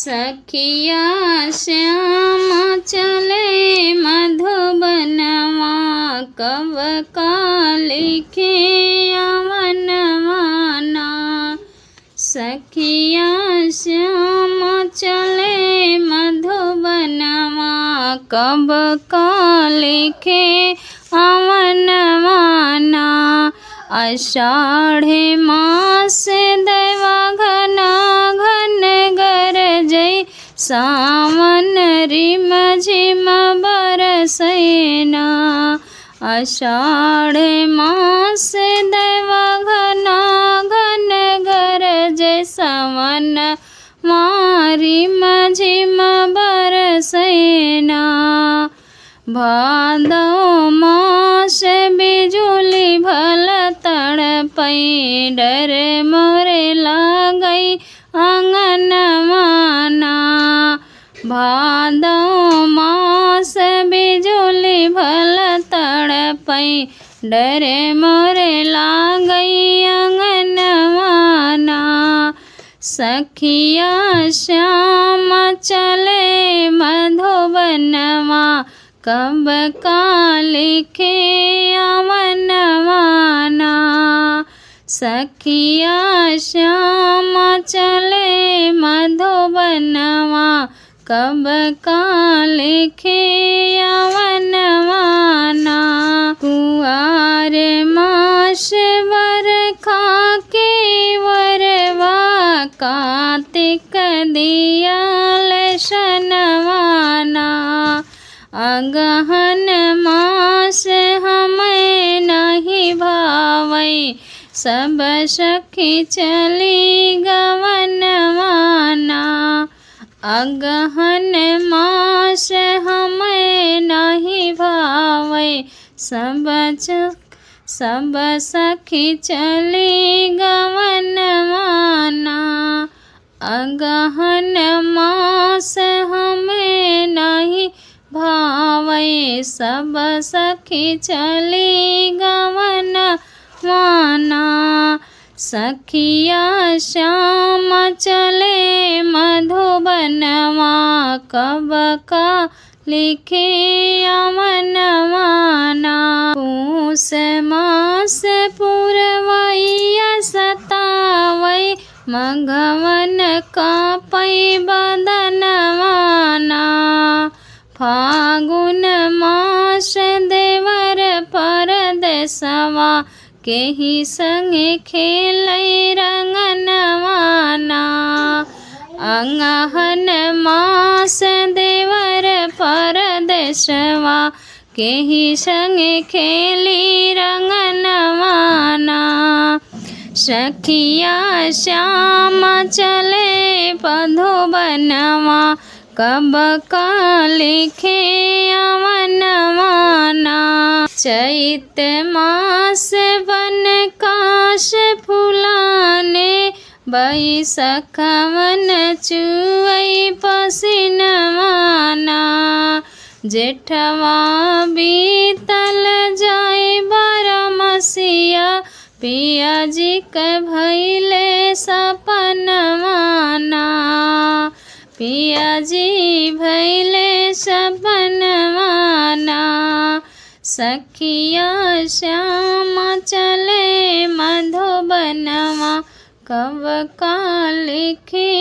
सखिया श्याम चले मधुबनवा, कब का लिखे अवनवाना। सखिया श्याम चले मधुबनवा, कब का लिखे अवनवाना। आषाढ़े मास देवा घना घन गरजै, सावन रिम झिम बरसैना। आषाढ़ मास देवा घना घन गरजै, सावन रिम झिम बरसैना। भादो मास बिजुली भल तड़पै, डर मोरे लागै आंगनवाना। भादो मास बिजुली भल तड़पै, डर मोरे लागै आंगनवाना। सखिया श्याम चले मधुबनवा, कब का लिखे अवनवाना। सखिया श्याम चले मधुबनवा, कब का लिखे अवनवाना। कुआर मास बरखा के वरवा, कार्तिक दियाल शनवाना। अगहन मास हमें नहीं भावै, सब सखी चली गवनवाना। अगहन मास हमें नहीं भावै, सब सखी चली गवनवाना। अगहन मास हमें नहीं भावै, सब सखी चली गवनवाना। सखिया श्याम चले मधुबनवा, कब का लिखे अवनवाना। पूस मास पुरवैया सतावै, मघवन कापै बदनवाना। फागुन मास देवर परदेसवा, केहि संगे खेलै रंगनवाना। अगहन मास देवर परदेसवा, केहि संगे खेली रंगनवाना। सखिया श्याम चले मधुबनवा, कब का लिखे अवनवाना। चैत मास वन काश फुलाने, बैसखवन चुवै पसिनवाना। जेठवा बीतल जाय बरमसिया, पिया जी के भैले सपनवाना। पिया जी भैले सपनवाना। सखिया श्याम चले मधुबनवा, कब का लिखे